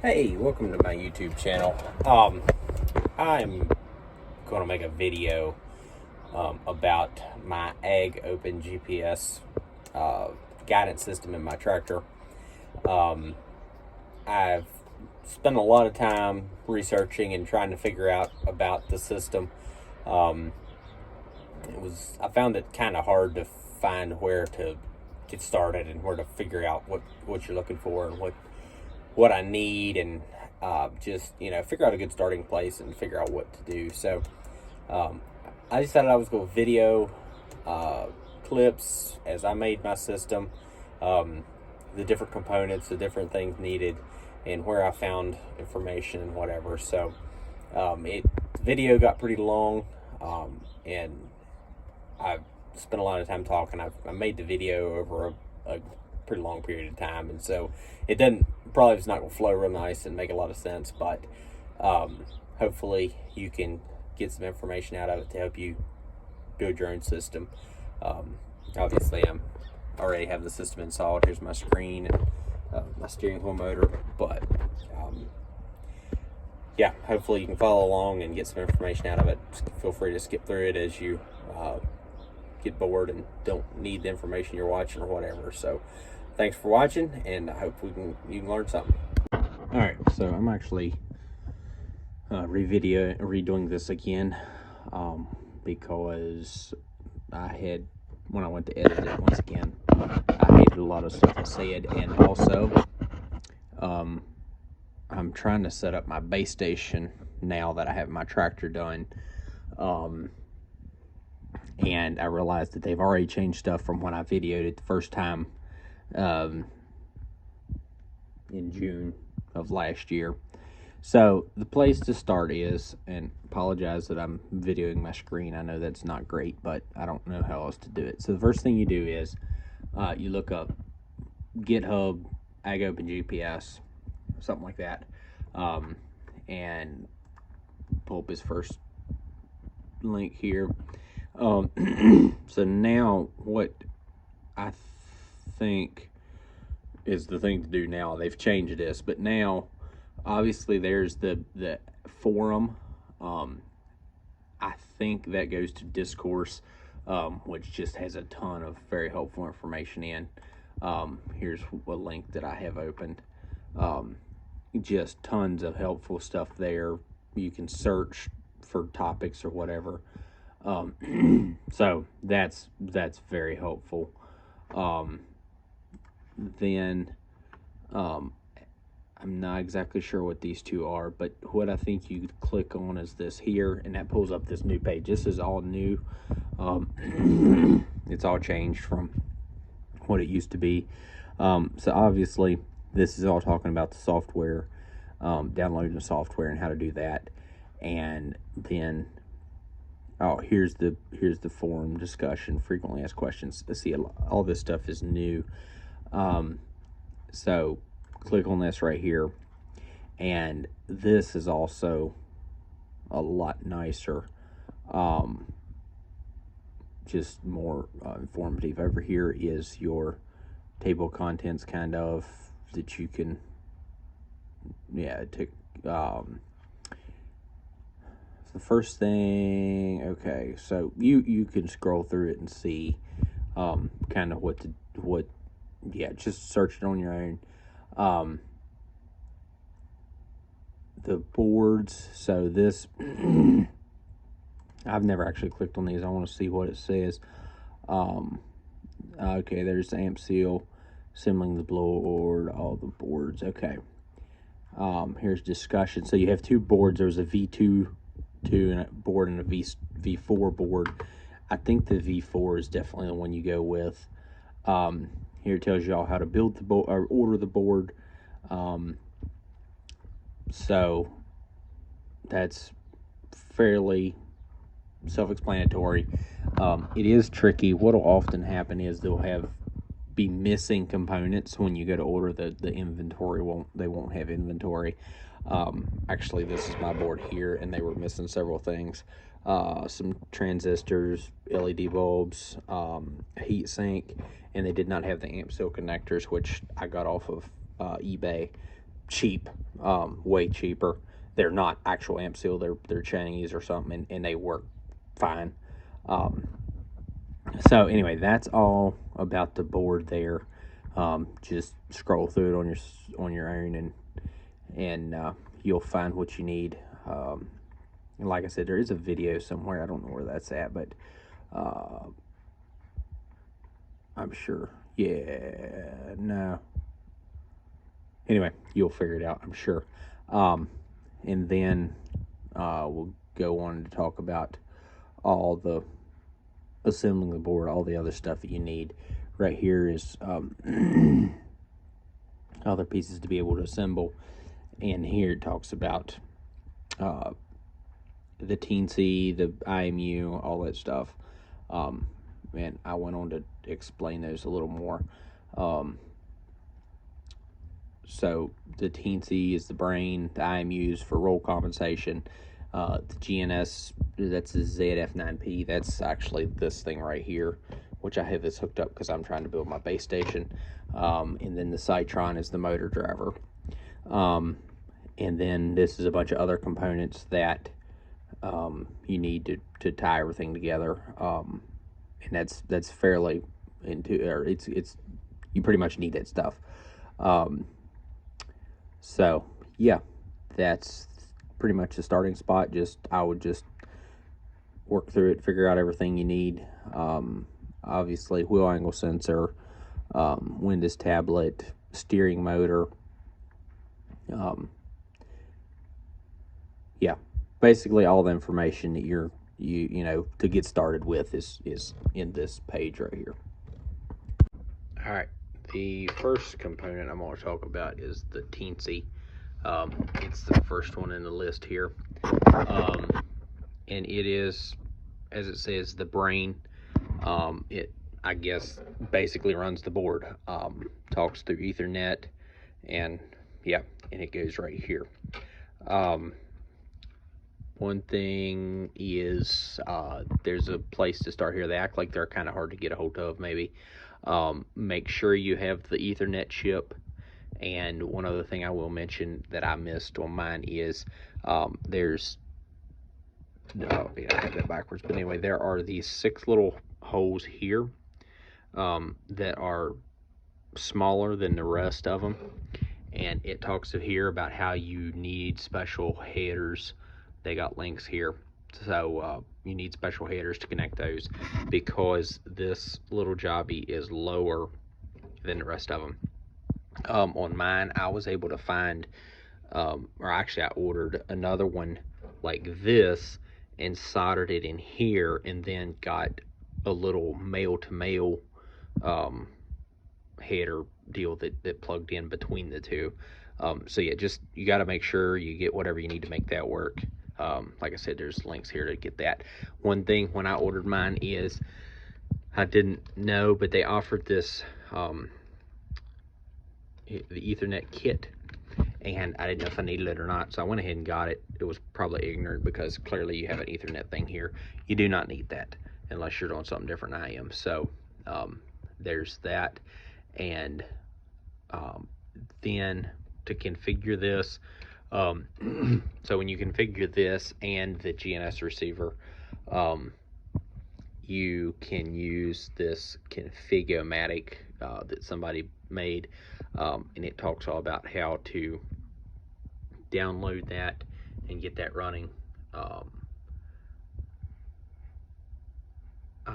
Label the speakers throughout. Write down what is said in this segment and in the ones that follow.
Speaker 1: Hey, welcome to my YouTube channel. I'm going to make a video about my Ag Open GPS guidance system in my tractor. I've spent a lot of time researching and trying to figure out about the system. I found it kind of hard to find where to get started and where to figure out what you're looking for and what I need, and just figure out a good starting place and figure out what to do. So I decided I was going to video clips as I made my system, the different components, the different things needed, and where I found information and whatever. So the video got pretty long, and I spent a lot of time talking. I made the video over a pretty long period of time, and so it's not going to flow real nice and make a lot of sense, but hopefully you can get some information out of it to help you build your own system. Obviously I already have the system installed. Here's my screen and my steering wheel motor, but yeah, hopefully you can follow along and get some information out of it. Feel free to skip through it as you get bored and don't need the information you're watching or whatever. So thanks for watching, and I hope you can learn something. All right, so I'm actually redoing this again because when I went to edit it once again, I hated a lot of stuff I said, and also I'm trying to set up my base station now that I have my tractor done, and I realized that they've already changed stuff from when I videoed it the first time in June of last year. So the place to start is, and apologize that I'm videoing my screen, I know that's not great, but I don't know how else to do it. So the first thing you do is you look up GitHub Ag Open GPS, something like that, and pull up his first link here. So now what I think is the thing to do now, they've changed this, but now obviously there's the forum. I think that goes to Discourse, which just has a ton of very helpful information in. Here's a link that I have opened. Just tons of helpful stuff there. You can search for topics or whatever. So that's very helpful. Then I'm not exactly sure what these two are, but what I think you click on is this here, and that pulls up this new page. This is all new. It's all changed from what it used to be. So obviously this is all talking about the software, downloading the software and how to do that. And then here's the forum discussion, frequently asked questions. See, all this stuff is new. So click on this right here, and this is also a lot nicer, just more informative. Over here is your table of contents, kind of, that you can take. The first thing, okay, so you can scroll through it and see kind of just search it on your own. The boards, so this I've never actually clicked on these. I want to see what it says. Okay, there's the amp seal, assembling the board, all the boards. Okay, here's discussion. So you have two boards. There's a V2 board and a V4 board. I think the V4 is definitely the one you go with. Here it tells you all how to build the board or order the board. So that's fairly self-explanatory. It is tricky. What will often happen is they'll be missing components when you go to order the inventory. They won't have inventory. Actually, this is my board here, and they were missing several things. Some transistors, LED bulbs, heat sink, and they did not have the amp seal connectors, which I got off of eBay. cheap, way cheaper. They're not actual amp seal, they're Chinese or something, and they work fine. So anyway, that's all about the board there. Just scroll through it on your own, and you'll find what you need. And like I said, there is a video somewhere. I don't know where that's at, but I'm sure. Yeah, no. Anyway, you'll figure it out, I'm sure. And then we'll go on to talk about all the assembling the board, all the other stuff that you need. Right here is other pieces to be able to assemble, and here it talks about the teensy, the IMU, all that stuff. And I went on to explain those a little more. So the teensy is the brain, the IMU is for roll compensation. The GNS, that's the ZF9P. That's actually this thing right here, which I have this hooked up because I'm trying to build my base station. And then the Cytron is the motor driver. And then this is a bunch of other components that you need to tie everything together. And that's fairly or it's you pretty much need that stuff. So yeah, that's pretty much the starting spot. I would just work through it, figure out everything you need. Obviously, wheel angle sensor, Windows tablet, steering motor. Yeah, basically all the information that you know to get started with is in this page right here. All right, the first component I'm going to talk about is the teensy. It's the first one in the list here, and it is, as it says, the brain. It, I guess, basically runs the board. Talks through Ethernet, and yeah, and it goes right here. One thing is there's a place to start here. They act like they're kind of hard to get a hold of, maybe. Make sure you have the Ethernet chip. And one other thing I will mention that I missed on mine is there's, oh, yeah, I have that backwards. But anyway, there are these 6 little holes here that are smaller than the rest of them. And it talks here about how you need special headers. They got links here. So you need special headers to connect those because this little jobby is lower than the rest of them. On mine, I was able to find, or actually I ordered another one like this and soldered it in here, and then got a little male-to-male header deal that plugged in between the two. So yeah, just you got to make sure you get whatever you need to make that work. Like I said, there's links here to get that. One thing when I ordered mine is I didn't know, but they offered this the Ethernet kit, and I didn't know if I needed it or not, so I went ahead and got it. It was probably ignorant because clearly you have an Ethernet thing here. You do not need that unless you're doing something different than I am. So there's that. And then to configure this, so when you configure this and the GNS receiver, you can use this Config-O-Matic that somebody made, and it talks all about how to download that and get that running. I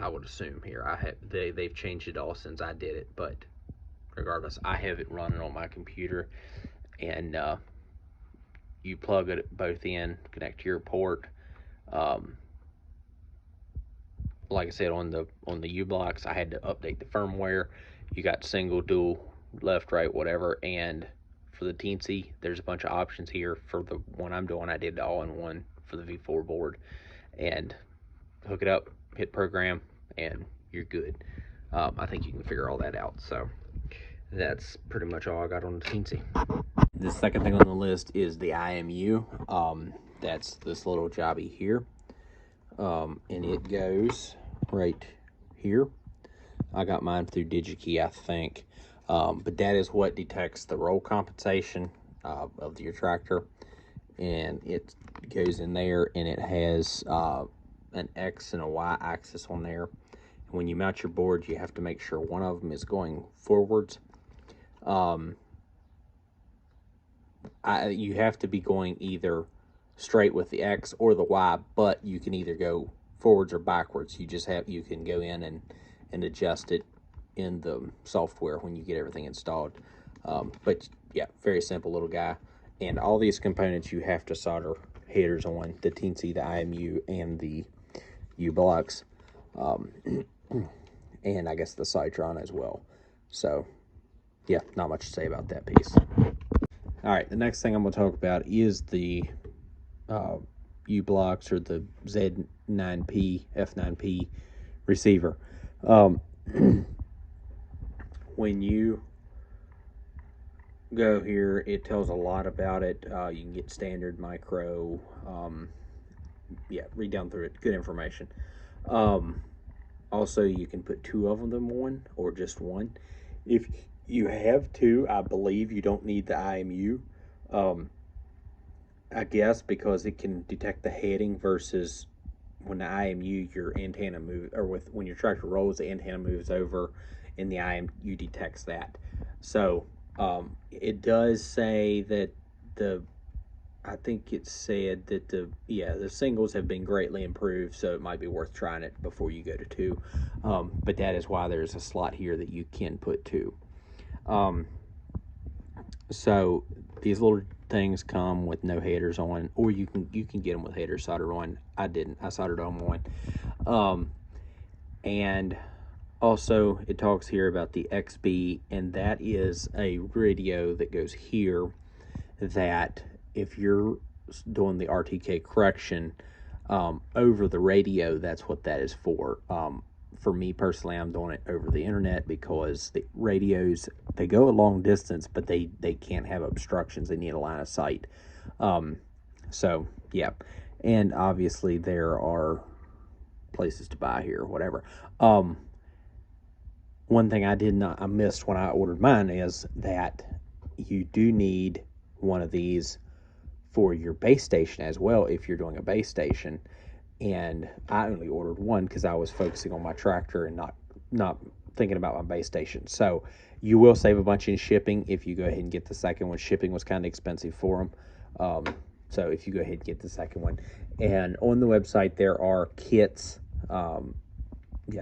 Speaker 1: would assume here they've changed it all since I did it, but regardless, I have it running on my computer, and you plug it both in, connect to your port. Like I said, on the U-blocks, I had to update the firmware. You got single, dual, left, right, whatever. And for the teensy, there's a bunch of options here. For the one I'm doing, I did all in one for the V4 board. And hook it up, hit program, and you're good. I think you can figure all that out. So that's pretty much all I got on the teensy. The second thing on the list is the IMU. That's this little jobby here. And it goes right here. I got mine through DigiKey, I think. But that is what detects the roll compensation of your tractor, and it goes in there, and it has an X and a Y axis on there. When you mount your board, you have to make sure one of them is going forwards. You have to be going either straight with the X or the Y, but you can either go forwards or backwards. You can go in and adjust it in the software when you get everything installed. But yeah, very simple little guy. And all these components you have to solder headers on: the teensy, the IMU, and the U blocks, and I guess the Citron as well. So yeah, not much to say about that piece. All right, the next thing I'm going to talk about is the U blocks, or the Z9P, F9P receiver. When you go here, it tells a lot about it. You can get standard, micro, yeah, read down through it. Good information. Also, you can put two of them on, or just one. If you have two, I believe you don't need the IMU. I guess because it can detect the heading, versus when the IMU, your antenna moves, or when your tractor rolls, the antenna moves over, and the IMU detects that. So it does say that I think it said that the singles have been greatly improved, so it might be worth trying it before you go to two. But that is why there's a slot here that you can put two. So these little things come with no headers on, or you can get them with headers soldered on. I didn't. I soldered them on. And also it talks here about the XB, and that is a radio that goes here, that if you're doing the RTK correction over the radio, that's what that is for. For me personally, I'm doing it over the internet because the radios, they go a long distance, but they can't have obstructions. They need a line of sight. So yeah, and obviously there are places to buy here, whatever. One thing I missed when I ordered mine is that you do need one of these for your base station as well, if you're doing a base station. And I only ordered one because I was focusing on my tractor and not thinking about my base station. So you will save a bunch in shipping if you go ahead and get the second one. Shipping was kind of expensive for them. So if you go ahead and get the second one. And on the website there are kits.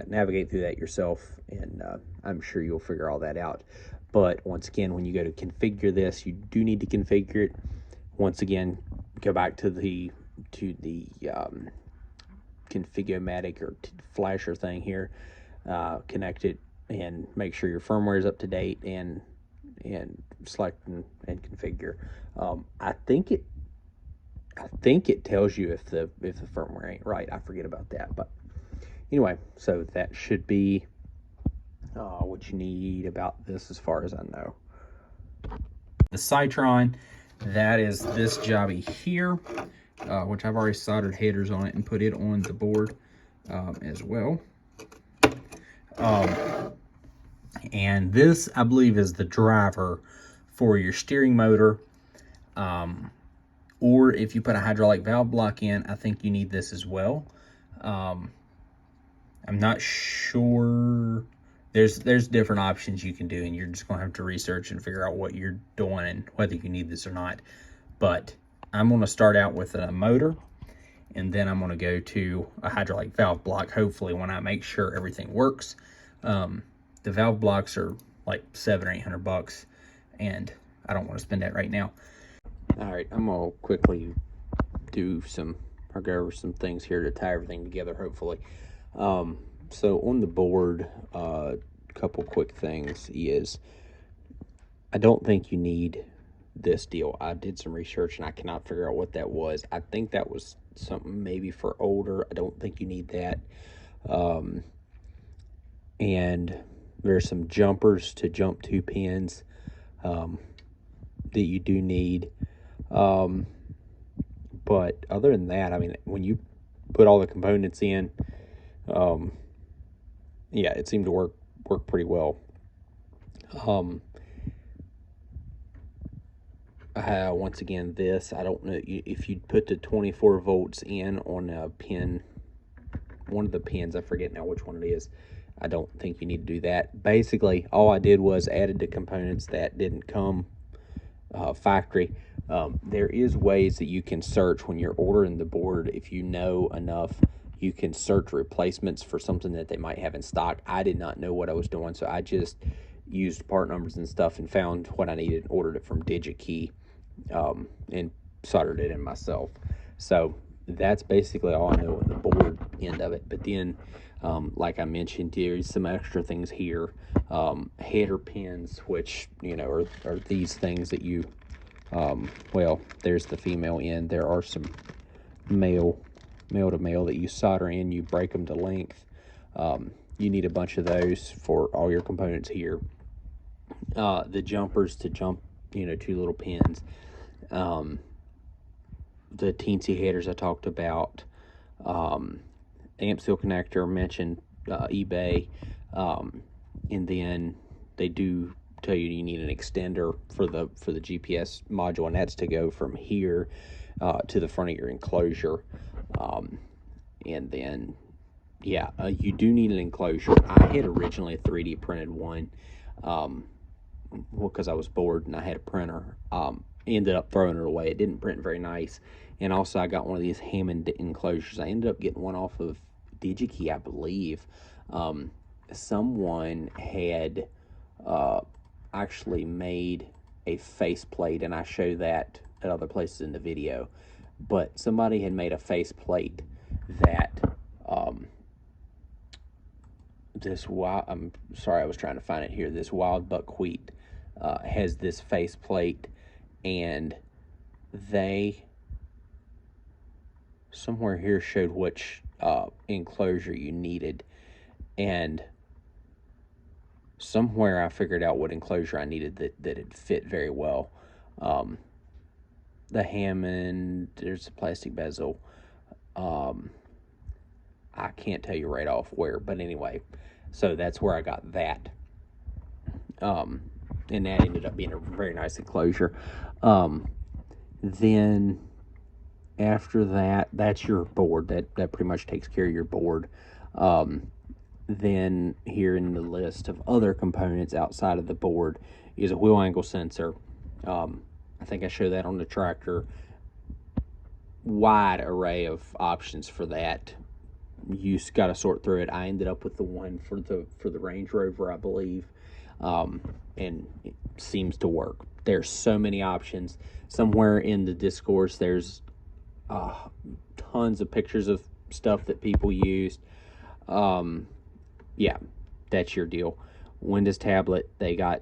Speaker 1: Navigate through that yourself, and I'm sure you'll figure all that out. But once again, when you go to configure this, you do need to configure it. Once again, go back to the Config-O-Matic or flasher thing here, connect it, and make sure your firmware is up to date, and select and configure. I think it tells you if the firmware ain't right. I forget about that, but anyway, so that should be what you need about this, as far as I know. The Citron, that is this jobby here, which I've already soldered headers on it and put it on the board as well. And this, I believe, is the driver for your steering motor. Or if you put a hydraulic valve block in, I think you need this as well. I'm not sure. There's different options you can do, and you're just going to have to research and figure out what you're doing and whether you need this or not. But I'm going to start out with a motor, and then I'm going to go to a hydraulic valve block, hopefully, when I make sure everything works. The valve blocks are like $700 or $800, and I don't want to spend that right now. All right, I'm going to quickly go over some things here to tie everything together, hopefully. So on the board, a couple quick things is, I don't think you need this deal. I did some research and I cannot figure out what that was. I think that was something maybe for older. I don't think you need that. And there's some jumpers to jump 2 pins that you do need. But other than that, I mean, when you put all the components in, yeah, it seemed to work pretty well. Once again, this, I don't know if you put the 24 volts in on a pin, one of the pins, I forget now which one it is. I don't think you need to do that. Basically, all I did was added the components that didn't come factory. There is ways that you can search when you're ordering the board. If you know enough, you can search replacements for something that they might have in stock. I did not know what I was doing, so I just used part numbers and stuff and found what I needed and ordered it from DigiKey, and soldered it in myself. So that's basically all I know on the board end of it. But then, like I mentioned, there's some extra things here. Header pins, which, are these things that you, well, there's the female end. There are some male to male that you solder in. You break them to length. You need a bunch of those for all your components here. The jumpers to jump, 2 little pins. The teensy headers I talked about. Amp seal connector, mentioned eBay. And then they do tell you need an extender for the GPS module, and that's to go from here to the front of your enclosure. And then, yeah, you do need an enclosure. I had originally 3D printed one, because I was bored and I had a printer. Ended up throwing it away. It didn't print very nice. And also, I got one of these Hammond enclosures. I ended up getting one off of DigiKey, I believe. Someone had actually made a faceplate, and I show that at other places in the video. But somebody had made a faceplate that I'm sorry, I was trying to find it here. This wild buckwheat has this faceplate, and they somewhere here showed which enclosure you needed, and somewhere I figured out what enclosure I needed that it fit very well. The Hammond, there's a plastic bezel. I can't tell you right off where, but anyway, so that's where I got that. And that ended up being a very nice enclosure. Then after that, that's your board. That pretty much takes care of your board. Then here in the list of other components outside of the board is a wheel angle sensor. I think I showed that on the tractor. Wide array of options for that. You just got to sort through it. I ended up with the one for the Range Rover, I believe, and it seems to work. There's so many options. Somewhere in the discourse, there's tons of pictures of stuff that people used. Yeah, that's your deal. Windows tablet, they got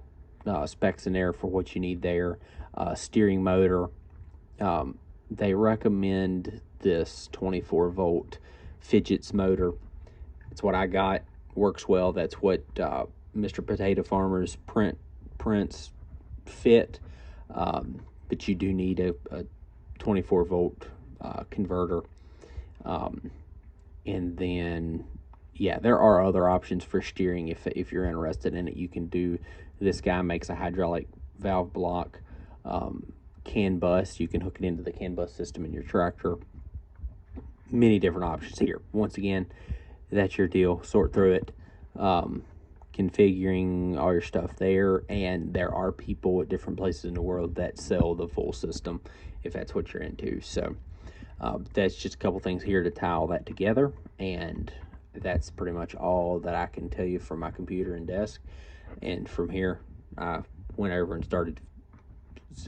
Speaker 1: specs in there for what you need there. Steering motor. They recommend this 24 volt fidgets motor. It's what I got. Works well. That's what Mr. Potato Farmer's prints fit. But you do need a 24 volt converter. And then, yeah, there are other options for steering if you're interested in it. You can do, this guy makes a hydraulic valve block, CAN bus. You can hook it into the CAN bus system in your tractor. Many different options here. Once again, that's your deal. Sort through it. Configuring all your stuff there, and there are people at different places in the world that sell the full system if that's what you're into. So that's just a couple things here to tie all that together, and that's pretty much all that I can tell you from my computer and desk. And from here, I went over and started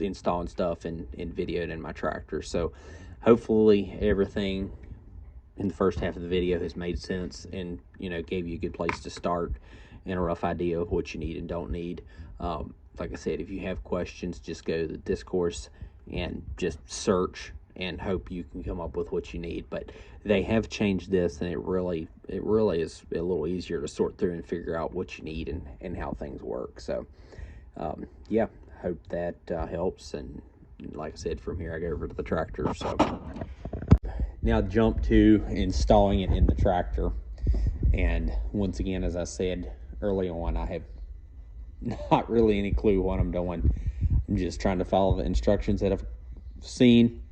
Speaker 1: installing stuff and videoed in my tractor. So hopefully everything in the first half of the video has made sense and gave you a good place to start and a rough idea of what you need and don't need. Like I said, if you have questions, just go to the discourse and just search and hope you can come up with what you need. But they have changed this, and it really is a little easier to sort through and figure out what you need and how things work. So yeah, hope that helps. And like I said, from here I go over to the tractor. So now jump to installing it in the tractor. And once again, as I said early on, I have not really any clue what I'm doing. I'm just trying to follow the instructions that I've seen.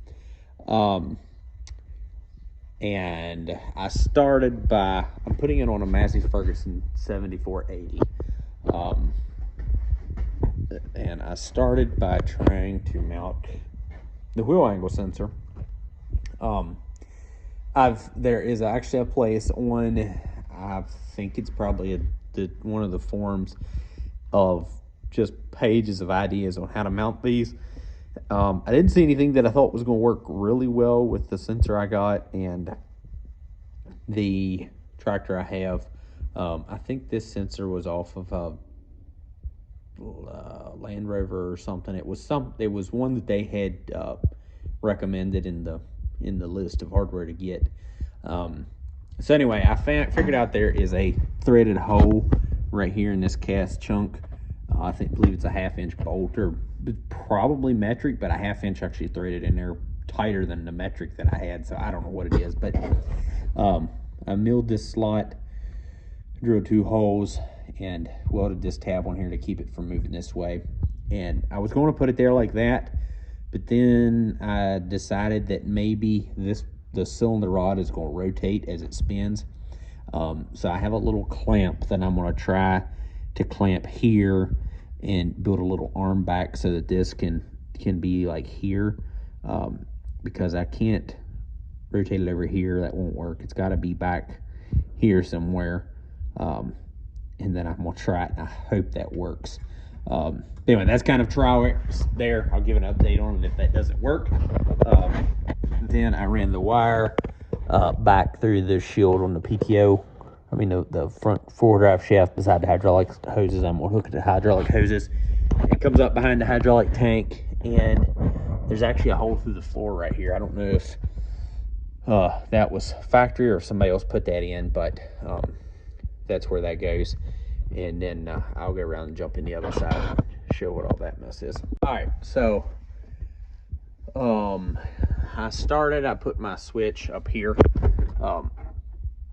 Speaker 1: And I started by, I'm putting it on a Massey Ferguson 7480. And I started by trying to mount the wheel angle sensor. There is actually a place on, I think it's probably one of the forums of just pages of ideas on how to mount these. I didn't see anything that I thought was going to work really well with the sensor I got and the tractor I have. I think this sensor was off of a Land Rover or something. It was one that they had recommended in the list of hardware to get. So anyway, I figured out there is a threaded hole right here in this cast chunk. I believe it's a 1/2 inch bolt, or probably metric, but a 1/2 inch actually threaded in there, tighter than the metric that I had. So I don't know what it is, but I milled this slot, drilled 2 holes, and welded this tab on here to keep it from moving this way. And I was going to put it there like that, but then I decided that maybe the cylinder rod is going to rotate as it spins. So I have a little clamp that I'm going to try to clamp here and build a little arm back so that this can be like here, because I can't rotate it over here. That won't work. It's got to be back here somewhere. And then I'm going to try it, and I hope that works. Anyway, that's kind of trial there. I'll give an update on it if that doesn't work. Then I ran the wire back through the shield on the PTO. I mean, the front 4-drive shaft beside the hydraulic hoses. I'm going to hook it to hydraulic hoses. It comes up behind the hydraulic tank, and there's actually a hole through the floor right here. I don't know if that was factory or if somebody else put that in, but that's where that goes. And then I'll go around and jump in the other side and show what all that mess is. All right, so I put my switch up here.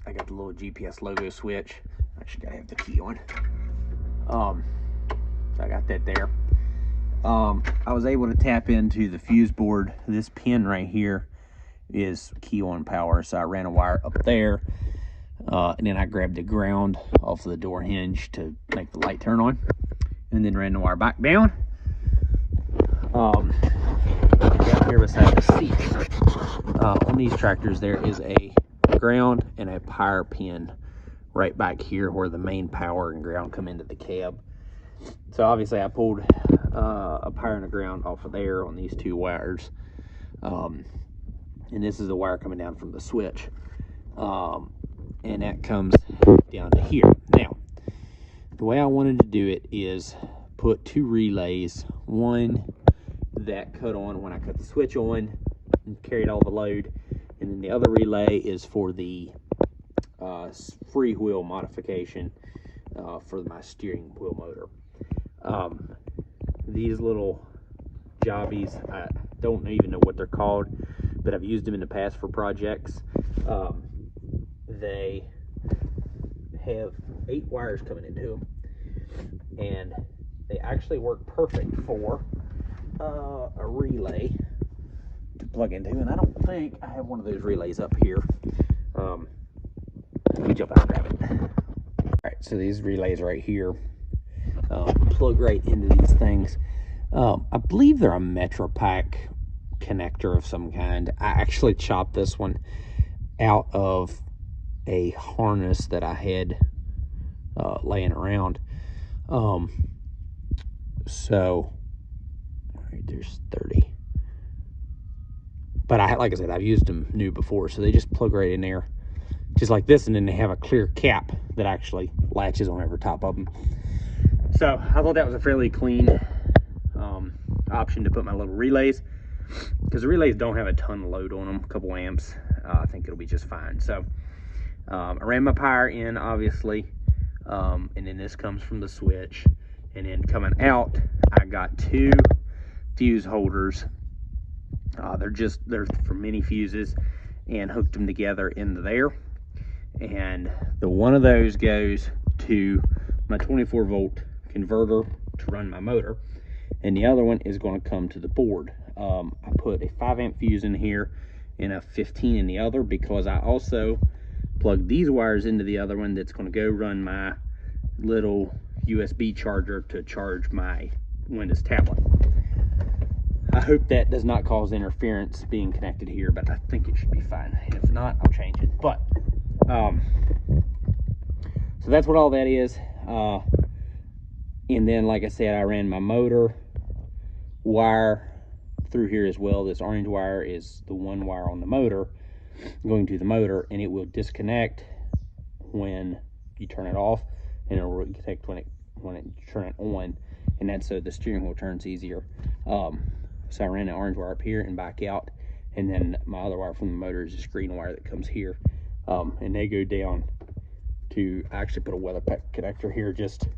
Speaker 1: I got the little GPS logo switch. Actually gotta have the key on. So I got that there. I was able to tap into the fuse board. This pin right here is key on power, so I ran a wire up there, and then I grabbed the ground off of the door hinge to make the light turn on, and then ran the wire back down. Down here beside the seat, on these tractors there is a ground and a power pin right back here where the main power and ground come into the cab. So obviously I pulled a power and a ground off of there on these 2 wires, and this is the wire coming down from the switch, and that comes down to here. Now the way I wanted to do it is put 2 relays, one that cut on when I cut the switch on and carried all the load, and then the other relay is for the freewheel modification for my steering wheel motor. These little jobbies, I don't even know what they're called, but I've used them in the past for projects. They have 8 wires coming into them, and they actually work perfect for a relay to plug into, and I don't think I have one of those relays up here. Let me jump out and grab it. All right, so these relays right here plug right into these things. I believe they're a Metro Pack connector of some kind. I actually chopped this one out of a harness that I had laying around. So all right, there's 30. But like I said, I've used them new before, so they just plug right in there, just like this, and then they have a clear cap that actually latches on over top of them. So I thought that was a fairly clean option to put my little relays, because the relays don't have a ton of load on them, a couple amps. I think it'll be just fine. So I ran my power in, obviously, and then this comes from the switch, and then coming out I got 2 fuse holders. They're for mini fuses, and hooked them together into there. And the one of those goes to my 24 volt converter to run my motor, and the other one is going to come to the board. I put a 5-amp fuse in here and a 15 in the other, because I also plug these wires into the other one that's going to go run my little USB charger to charge my Windows tablet. I hope that does not cause interference being connected here, but I think it should be fine. If not, I'll change it. But so that's what all that is. And then, like I said, I ran my motor wire through here as well. This orange wire is the one wire on the motor going to the motor, and it will disconnect when you turn it off, and it will reconnect when it turn it on, and that's so the steering wheel turns easier. So I ran an orange wire up here and back out, and then my other wire from the motor is this green wire that comes here, and they go down to, I actually put a weather pack connector here just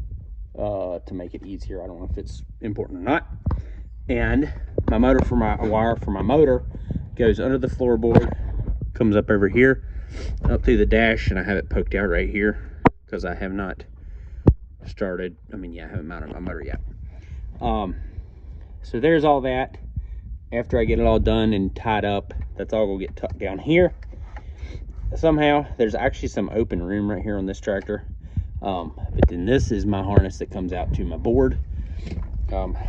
Speaker 1: to make it easier. I don't know if it's important or not. And my motor for my wire for my motor goes under the floorboard, comes up over here, up through the dash, and I have it poked out right here because I have not started. I haven't mounted my motor yet. So there's all that. After I get it all done and tied up, that's all gonna get tucked down here. Somehow there's actually some open room right here on this tractor, but then this is my harness that comes out to my board.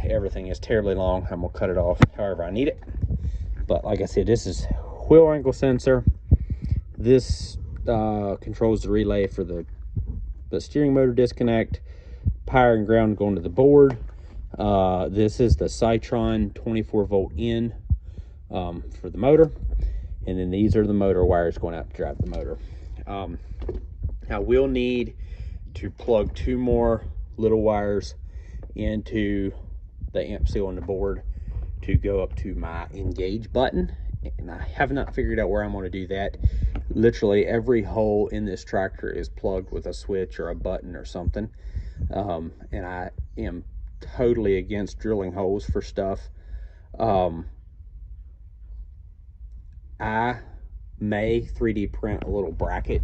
Speaker 1: Everything is terribly long. I'm gonna cut it off however I need it, but like I said, this is wheel angle sensor. This controls the relay for the steering motor disconnect, power and ground going to the board. This is the Citron 24-volt in for the motor, and then these are the motor wires going out to drive the motor. I will need to plug 2 more little wires into the amp seal on the board to go up to my engage button, and I have not figured out where I'm going to do that. Literally every hole in this tractor is plugged with a switch or a button or something, and I am totally against drilling holes for stuff. I may 3D print a little bracket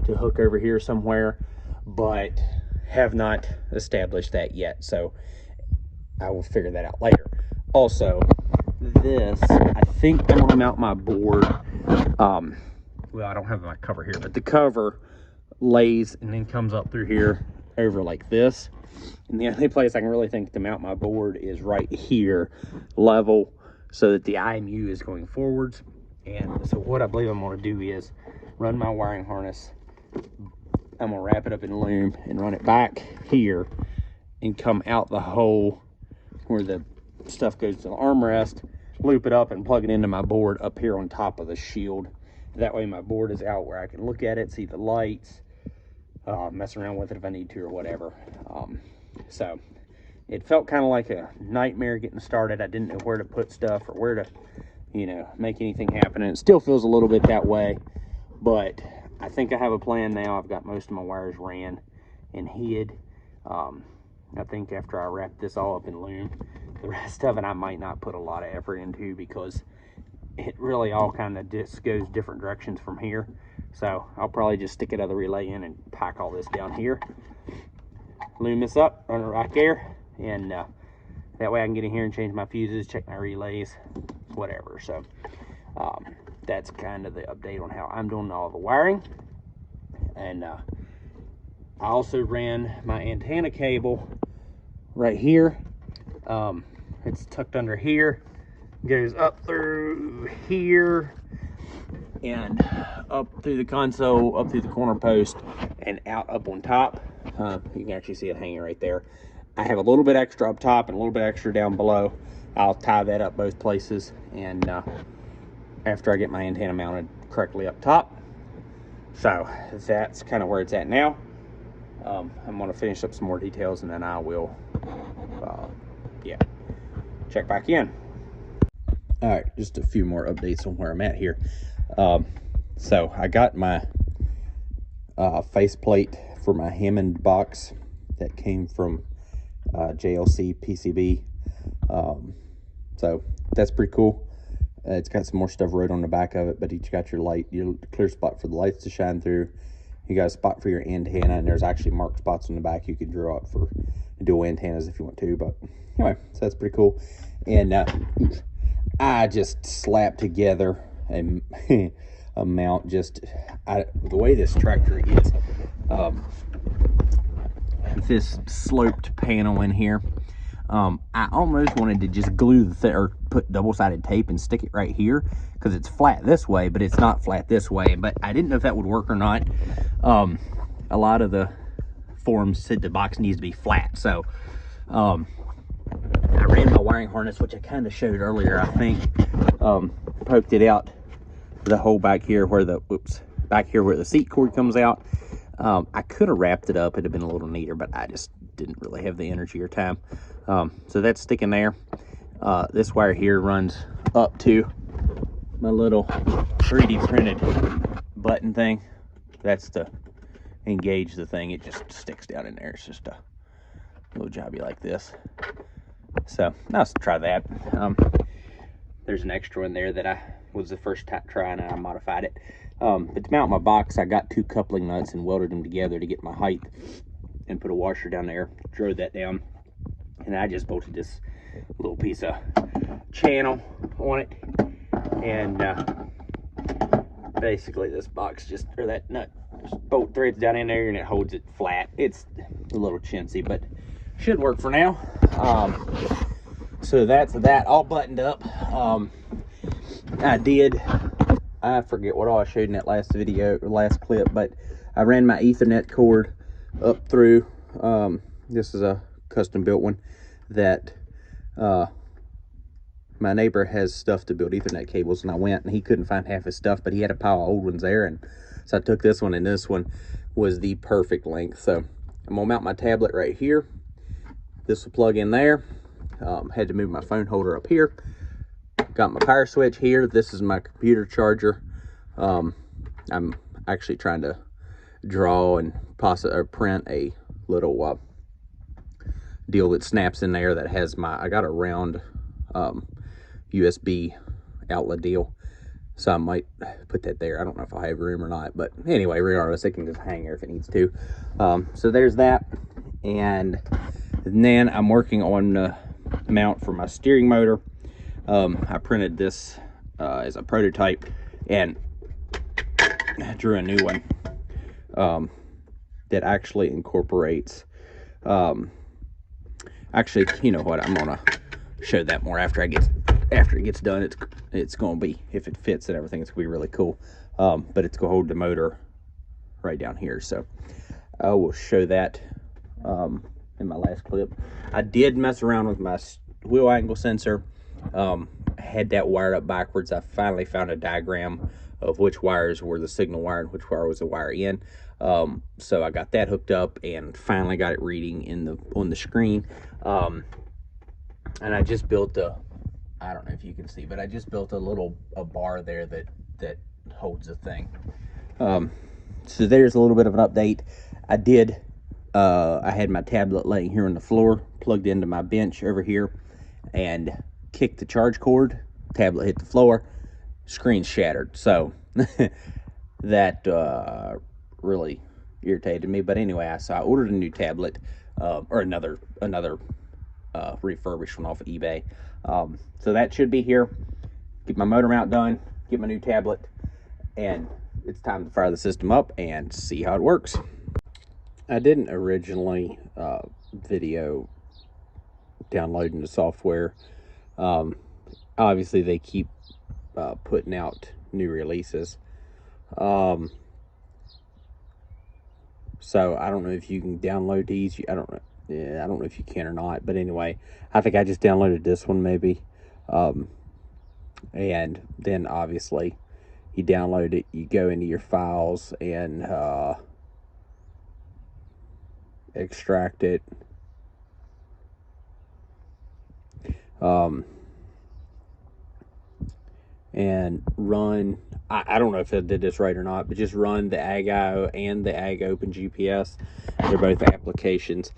Speaker 1: to hook over here somewhere, but have not established that yet, so I will figure that out later. Also, this, I think I'm going to mount my board. Well, I don't have my cover here, but the cover lays and then comes up through here over like this. And the only place I can really think to mount my board is right here, level, so that the IMU is going forwards. And so what I believe I'm going to do is run my wiring harness. I'm going to wrap it up in loom and run it back here and come out the hole where the stuff goes to the armrest, loop it up and plug it into my board up here on top of the shield. That way my board is out where I can look at it, see the lights, mess around with it if I need to or whatever. So it felt kind of like a nightmare getting started. I didn't know where to put stuff or where to, make anything happen. And it still feels a little bit that way, but I think I have a plan now. I've got most of my wires ran and hid. I think after I wrap this all up in loom, the rest of it I might not put a lot of effort into, because it really all kind of just goes different directions from here. So I'll probably just stick another relay in and pack all this down here, loom this up, run it right there, and that way I can get in here and change my fuses, check my relays, whatever. So that's kind of the update on how I'm doing all the wiring. And I also ran my antenna cable right here. It's tucked under here, goes up through here and up through the console, up through the corner post, and out up on top. You can actually see it hanging right there. I have a little bit extra up top and a little bit extra down below. I'll tie that up both places, and after I get my antenna mounted correctly up top. So that's kind of where it's at now. I'm going to finish up some more details, and then I will check back in. All right, just a few more updates on where I'm at here. So I got my faceplate for my Hammond box that came from JLC PCB. So that's pretty cool. It's got some more stuff wrote on the back of it, but you got your clear spot for the lights to shine through. You got a spot for your antenna, and there's actually marked spots on the back you can draw up for
Speaker 2: dual antennas if you want to. But anyway, so that's pretty cool. And I just slapped together a, a mount. The way this tractor is, this sloped panel in here, I almost wanted to just glue or put double-sided tape and stick it right here, because it's flat this way, but it's not flat this way. But I didn't know if that would work or not. A lot of the forums said the box needs to be flat, so I ran my wiring harness, which I kind of showed earlier, I think. Poked it out the hole back here where the seat cord comes out. I could have wrapped it up, it'd have been a little neater, but I just didn't really have the energy or time. So that's sticking there. This wire here runs up to my little 3D printed button thing. That's to engage the thing. It just sticks down in there. It's just a little jobby like this. So let's try that. There's an extra one there that I was the first try and I modified it. But to mount my box, I got 2 coupling nuts and welded them together to get my height, and put a washer down there, drove that down, and I just bolted this little piece of channel on it, and basically this box or that nut bolt threads down in there and it holds it flat. It's a little chintzy, but should work for now. So that's that all buttoned up. I forget what all I showed in that last video or last clip, but I ran my Ethernet cord up through, this is a custom built one that my neighbor has stuff to build Ethernet cables, and I went and he couldn't find half his stuff, but he had a pile of old ones there, and so I took this one, and this one was the perfect length. So I'm gonna mount my tablet right here. This will plug in there. Had to move my phone holder up here. Got my power switch here. This is my computer charger. I'm actually trying to draw and print a little deal that snaps in there that has I got a round USB outlet deal, so I might put that there. I don't know if I have room or not, but anyway, regardless, it can just hang there if it needs to. So there's that, and then I'm working on the mount for my steering motor. I printed this as a prototype and drew a new one that actually incorporates, actually, you know what, I'm gonna show that more after it gets done. It's gonna be, if it fits and everything, it's gonna be really cool. But it's gonna hold the motor right down here, so I will show that in my last clip. I did mess around with my wheel angle sensor. Had that wired up backwards. I finally found a diagram of which wires were the signal wire and which wire was the wire in. So I got that hooked up and finally got it reading on the screen. And I just built I don't know if you can see, but I just built a bar there that holds the thing. So there's a little bit of an update. I had my tablet laying here on the floor, plugged into my bench over here, and kicked the charge cord. Tablet hit the floor, screen shattered. So that really irritated me. But anyway, I ordered a new tablet, or another refurbished one off of eBay. So that should be here. Get my motor mount done, get my new tablet, and it's time to fire the system up and see how it works. I didn't originally video downloading the software. Obviously they keep putting out new releases. So I don't know if you can download these. I don't know if you can or not, but anyway, I think I just downloaded this one maybe. And then obviously you download it, you go into your files and extract it. And run, I don't know if I did this right or not, but just run the AgIO and the AgOpenGPS. They're both applications,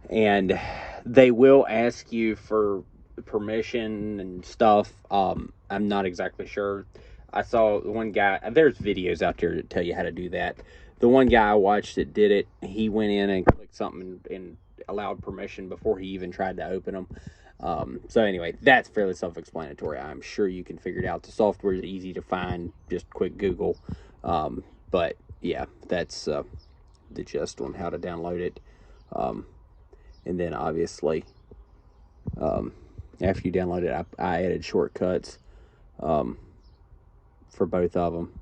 Speaker 2: and they will ask you for permission and stuff. I'm not exactly sure. I saw one guy, there's videos out there that tell you how to do that. The one guy I watched that did it, he went in and clicked something and allowed permission before he even tried to open them. So anyway, that's fairly self-explanatory. I'm sure you can figure it out. The software is easy to find, just quick Google. But yeah, that's the gist on how to download it. And then obviously, after you download it, I added shortcuts for both of them.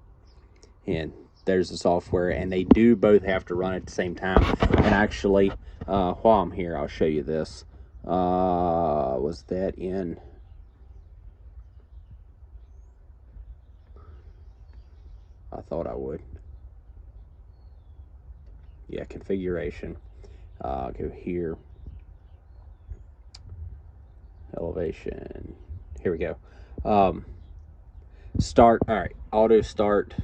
Speaker 2: And there's the software, and they do both have to run at the same time. And actually, while I'm here, I'll show you this. Was that in... I thought I would. Yeah, configuration. Go here. Elevation. Here we go. Start. All right. Auto start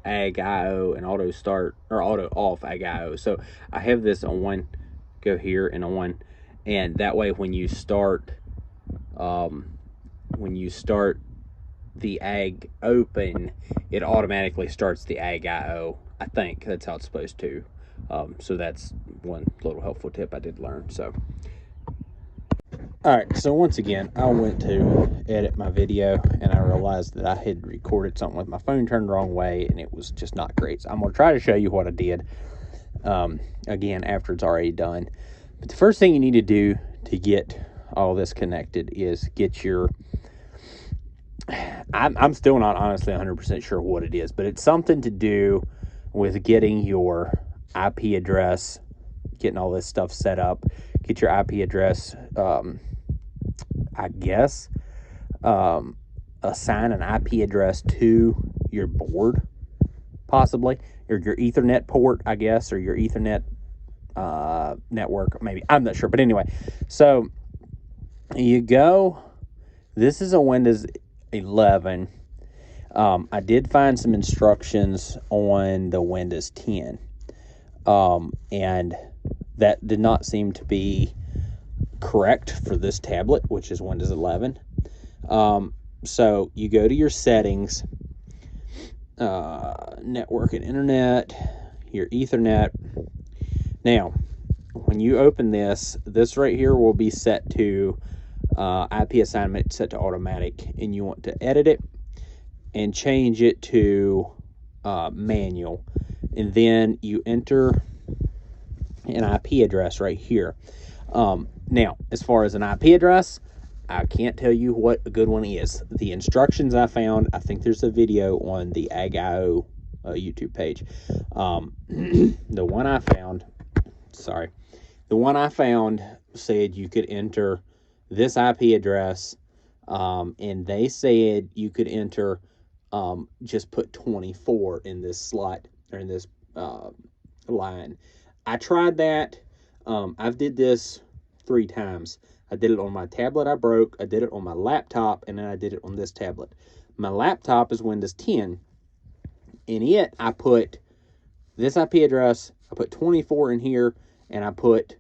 Speaker 2: ag.io and auto start or auto off ag.io. So I have this on one. Go here and on one, and that way when you start the ag open, it automatically starts the ag.io. I think that's how it's supposed to. So that's one little helpful tip I did learn. So, all right. So once again, I went to edit my video and I realized that I had recorded something with my phone turned the wrong way, and it was just not great. So I'm gonna try to show you what I did again after it's already done. But the first thing you need to do to get all this connected is get your... I'm still not honestly 100% sure what it is, but it's something to do with getting your IP address, getting all this stuff set up, get your IP address, I guess, assign an IP address to your board, possibly, or your Ethernet port, I guess, or your Ethernet network, maybe. I'm not sure, but anyway, so you go. This is a Windows 11. I did find some instructions on the Windows 10, and that did not seem to be correct for this tablet, which is Windows 11. So you go to your settings, network and internet, your Ethernet. Now, when you open this right here will be set to IP assignment set to automatic, and you want to edit it and change it to manual, and then you enter an IP address right here. Now, as far as an IP address, I can't tell you what a good one is. The instructions I found, I think there's a video on the ag.io YouTube page. The one I found said you could enter this IP address, and they said you could enter, just put 24 in this slot, or in this line. I tried that. I've did this 3 times. I did it on my tablet I broke, I did it on my laptop, and then I did it on this tablet. My laptop is Windows 10. In it, I put this IP address, I put 24 in here, and I put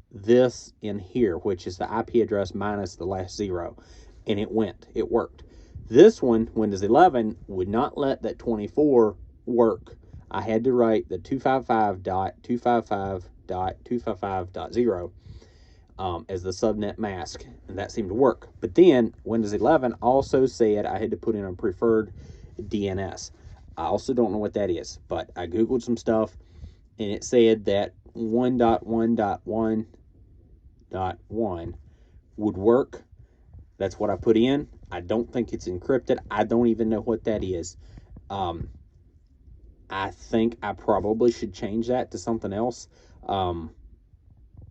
Speaker 2: this in here, which is the IP address minus the last 0. And it worked. This one, Windows 11, would not let that 24 work. I had to write the 255.255.255.0 as the subnet mask, and that seemed to work. But then Windows 11 also said I had to put in a preferred DNS. I also don't know what that is, but I googled some stuff, and it said that 1.1.1.1 would work. That's what I put in. I don't think it's encrypted. I don't even know what that is. I think I probably should change that to something else.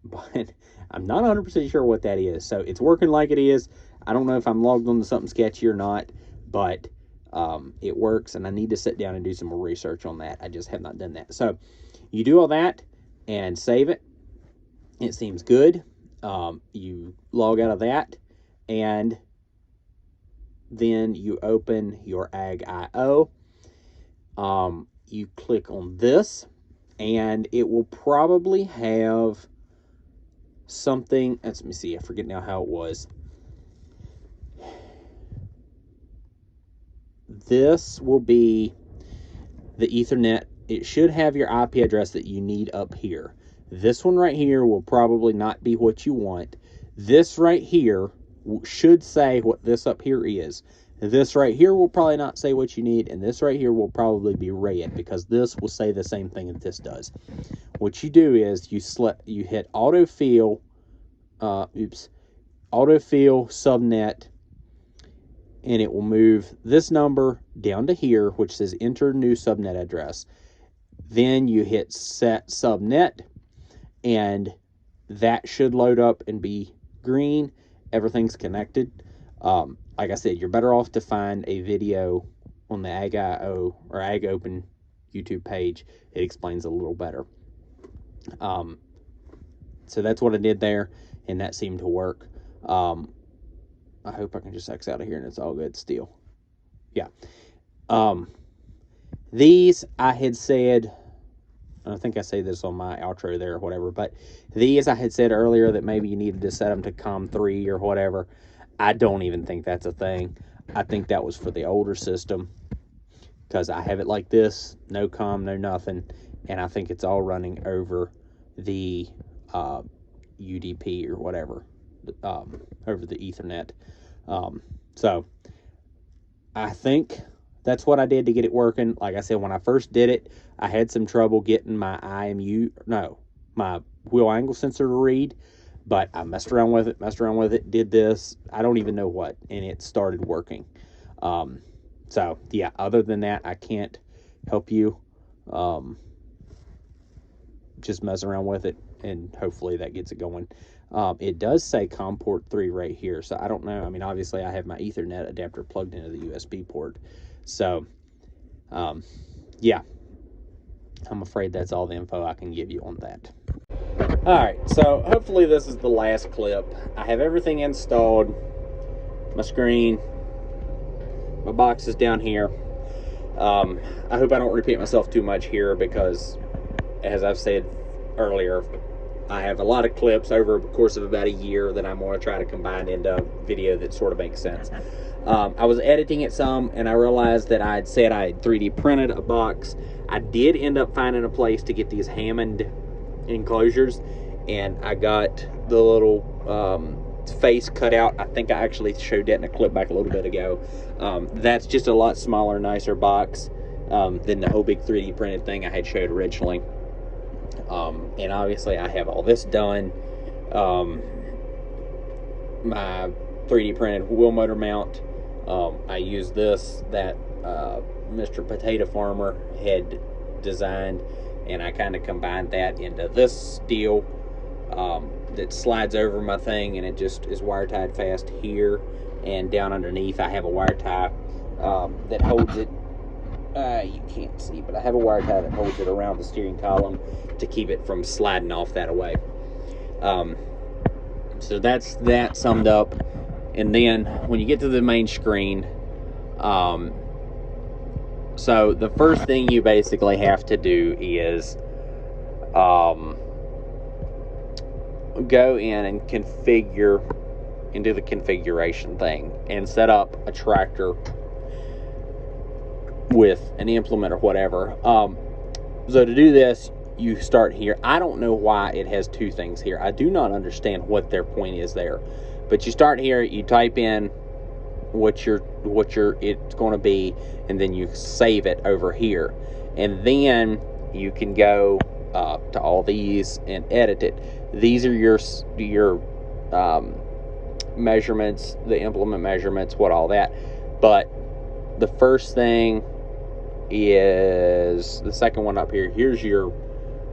Speaker 2: But I'm not 100% sure what that is. So it's working like it is. I don't know if I'm logged on to something sketchy or not, but it works, and I need to sit down and do some more research on that. I just have not done that. So you do all that and save it. It seems good. You log out of that, and then you open your ag.io. You click on this, and it will probably have something. Let me see. I forget now how it was. This will be the Ethernet. It should have your IP address that you need up here. This one right here will probably not be what you want. This right here should say what this up here is. This right here will probably not say what you need, and this right here will probably be red because this will say the same thing that this does. What you do is you hit autofill, autofill subnet, and it will move this number down to here, which says enter new subnet address. Then you hit set subnet, and that should load up and be green. Everything's connected. Like I said, you're better off to find a video on the AgIO or AgOpen YouTube page. It explains a little better. So that's what I did there, and that seemed to work. I hope I can just X out of here and it's all good still. Yeah. These I had said, I think I say this on my outro there or whatever, but these I had said earlier that maybe you needed to set them to COM3 or whatever. I don't even think that's a thing. I think that was for the older system because I have it like this, no COM, no nothing, and I think it's all running over the UDP or whatever, over the Ethernet. So I think that's what I did to get it working. Like I said, when I first did it, I had some trouble getting my my wheel angle sensor to read, but I messed around with it, did this, I don't even know what, and it started working. So yeah, other than that, I can't help you. Just mess around with it, and hopefully that gets it going. It does say COM port 3 right here, so I don't know. I mean, obviously I have my Ethernet adapter plugged into the USB port. So, yeah, I'm afraid that's all the info I can give you on that. All right, so hopefully this is the last clip. I have everything installed, my screen, my box is down here. I hope I don't repeat myself too much here because, as I've said earlier, I have a lot of clips over the course of about a year that I'm going to try to combine into a video that sort of makes sense. I was editing it some, and I realized that I had said I had 3D printed a box. I did end up finding a place to get these Hammond enclosures, and I got the little face cut out. I think I actually showed that in a clip back a little bit ago. That's just a lot smaller, nicer box than the whole big 3D printed thing I had showed originally. And obviously I have all this done. My 3D printed wheel motor mount, I use this that Mr. Potato Farmer had designed, and I kind of combined that into this steel that slides over my thing, and it just is wire tied fast here, and down underneath I have a wire tie that holds it. You can't see, but I have a wire tie that holds it around the steering column to keep it from sliding off that away. So that's that summed up. And then when you get to the main screen, so the first thing you basically have to do is go in and configure and do the configuration thing and set up a tractor with an implement or whatever. So to do this, you start here. I don't know why it has two things here. I do not understand what their point is there. But you start here, you type in what it's going to be, and then you save it over here. And then you can go to all these and edit it. These are your measurements, the implement measurements, all that. But the first thing is the second one up here. Here's your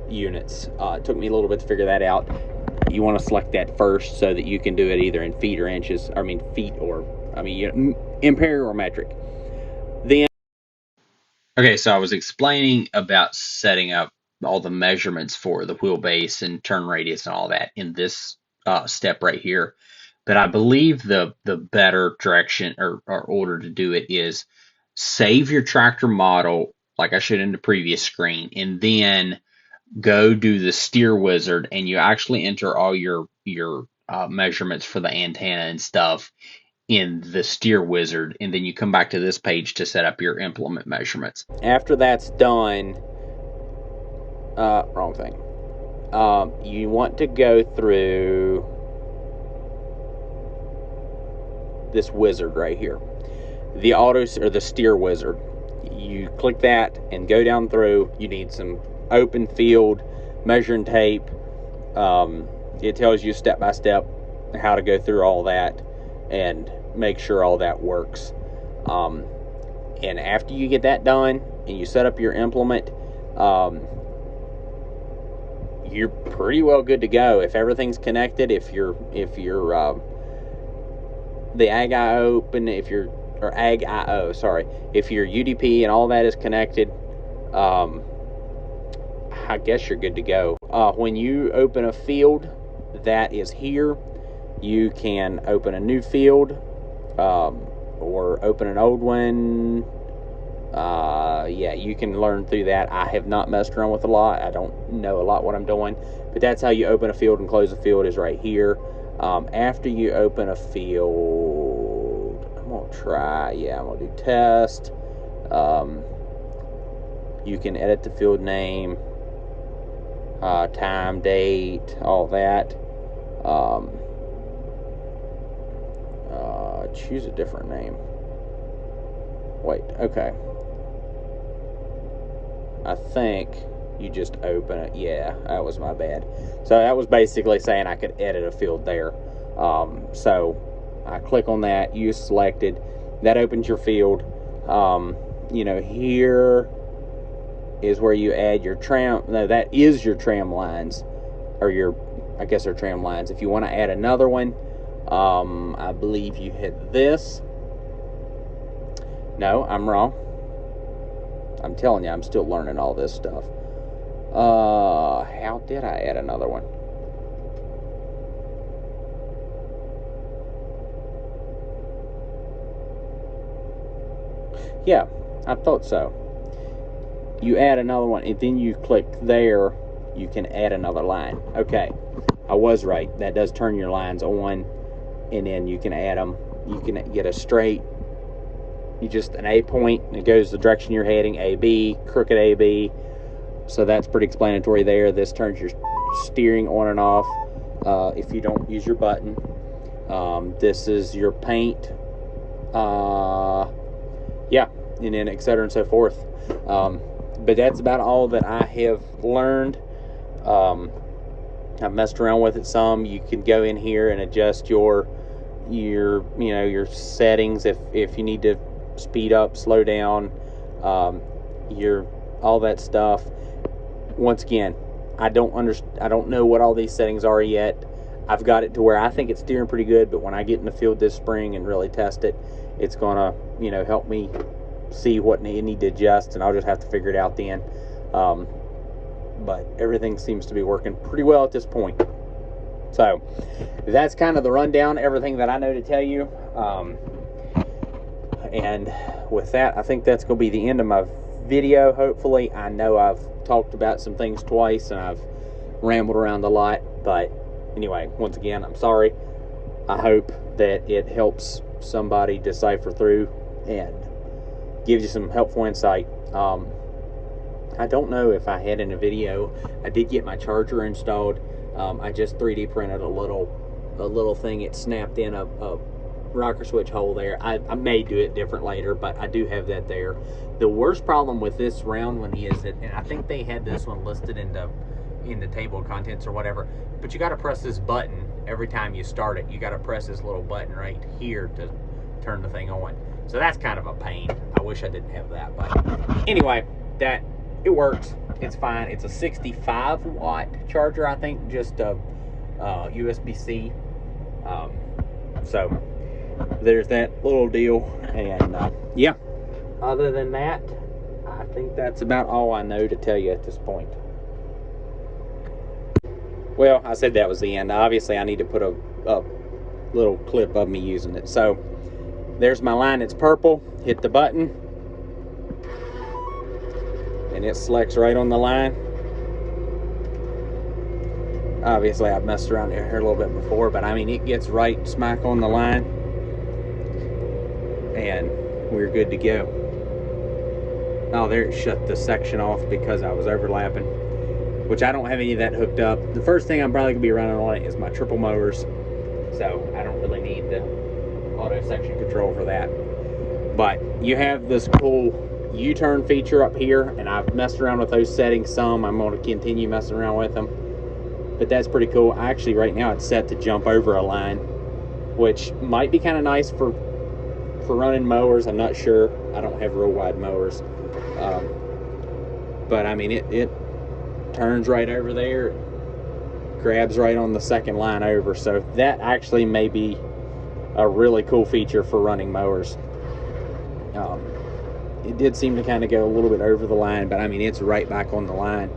Speaker 2: units. It took me a little bit to figure that out. You want to select that first so that you can do it either in feet or inches. Imperial or metric. Then, okay, so I was explaining about setting up all the measurements for the wheelbase and turn radius and all that in this step right here. But I believe the better direction or order to do it is save your tractor model like I showed in the previous screen, and then go do the steer wizard, and you actually enter all your measurements for the antenna and stuff in the steer wizard, and then you come back to this page to set up your implement measurements. After that's done, wrong thing. you want to go through this wizard right here, the auto or the steer wizard. You click that and go down through. You need some open field measuring tape. It tells you step by step how to go through all that and make sure all that works. And after you get that done and you set up your implement, you're pretty well good to go. If everything's connected, if you're the ag IO open, if your UDP and all that is connected, I guess you're good to go. When you open a field that is here, you can open a new field, or open an old one. Yeah, you can learn through that. I have not messed around with a lot. I don't know a lot what I'm doing, but that's how you open a field and close a field, is right here. After you open a field, I'm gonna do test. You can edit the field name, time, date, all that. Choose a different name. Wait, okay. I think you just open it. Yeah, that was my bad. So that was basically saying I could edit a field there. So I click on that, use selected. That opens your field. Here is where you add your tram. No, that is your tram lines, or I guess they're tram lines. If you want to add another one, I believe you hit this. No, I'm wrong. I'm telling you, I'm still learning all this stuff. How did I add another one? Yeah, I thought so. You add another one, and then you click there, you can add another line. Okay, I was right. That does turn your lines on, and then you can add them. You can get a straight, just an A point, and it goes the direction you're heading, AB, crooked AB. So that's pretty explanatory there. This turns your steering on and off if you don't use your button. This is your paint. Yeah, and then et cetera and so forth. But that's about all that I have learned. I've messed around with it some. You can go in here and adjust your settings if you need to speed up, slow down, all that stuff. Once again, I don't know what all these settings are yet. I've got it to where I think it's steering pretty good, but when I get in the field this spring and really test it, it's gonna help me see what I need to adjust, and I'll just have to figure it out then. But everything seems to be working pretty well at this point. So that's kind of the rundown, everything that I know to tell you. And with that, I think that's going to be the end of my video. Hopefully, I know I've talked about some things twice and I've rambled around a lot, but anyway, once again, I'm sorry. I hope that it helps somebody decipher through and gives you some helpful insight. I don't know if I had in a video. I did get my charger installed. I just 3D printed a little thing. It snapped in a rocker switch hole there. I may do it different later, but I do have that there. The worst problem with this round one is that, and I think they had this one listed in the table of contents or whatever, but you got to press this button every time you start it. You got to press this little button right here to turn the thing on. So that's kind of a pain. I wish I didn't have that, but anyway, it works. It's fine. It's a 65 watt charger, I think, just a USB-C. So there's that little deal, and yeah, other than that, I think that's about all I know to tell you at this point. Well, I said that was the end. Obviously, I need to put a little clip of me using it. So there's my line. It's purple. Hit the button, and it selects right on the line. Obviously, I've messed around here a little bit before, but I mean, it gets right smack on the line, and we're good to go. Oh, there it shut the section off because I was overlapping. which I don't have any of that hooked up. The first thing I'm probably gonna be running on it is my triple motors, so I don't really need the auto section control for that. But you have this cool U-turn feature up here, and I've messed around with those settings some. I'm going to continue messing around with them, but that's pretty cool. Actually, right now it's set to jump over a line, which might be kind of nice for running mowers. I'm not sure. I don't have real wide mowers, but I mean it turns right over there, grabs right on the second line over, so that actually may be a really cool feature for running mowers. It did seem to kind of go a little bit over the line, but I mean it's right back on the line.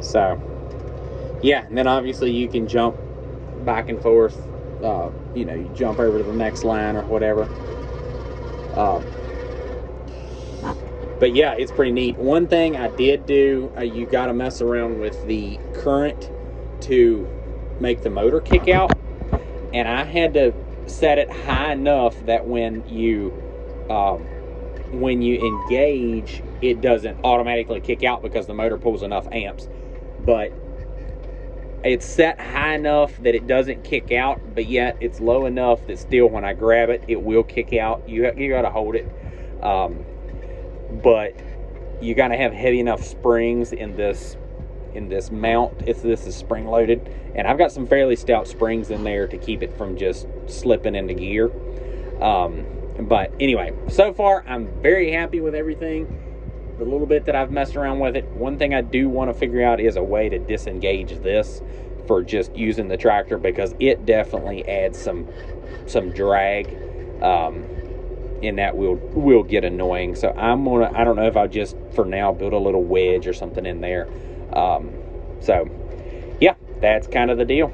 Speaker 2: So yeah, and then obviously you can jump back and forth, you know, you jump over to the next line or whatever. But yeah, it's pretty neat. One thing I did do, you got to mess around with the current to make the motor kick out, and I had to set it high enough that when you engage, it doesn't automatically kick out because the motor pulls enough amps. But it's set high enough that it doesn't kick out, but yet it's low enough that still when I grab it, it will kick out. You got to hold it. But you got to have heavy enough springs in this mount if this is spring loaded, and I've got some fairly stout springs in there to keep it from just slipping into gear. But anyway, so far I'm very happy with everything. The little bit that I've messed around with it, one thing I do want to figure out is a way to disengage this for just using the tractor, because it definitely adds some drag, and that will get annoying. So I don't know if I'll just for now build a little wedge or something in there. So yeah, that's kind of the deal.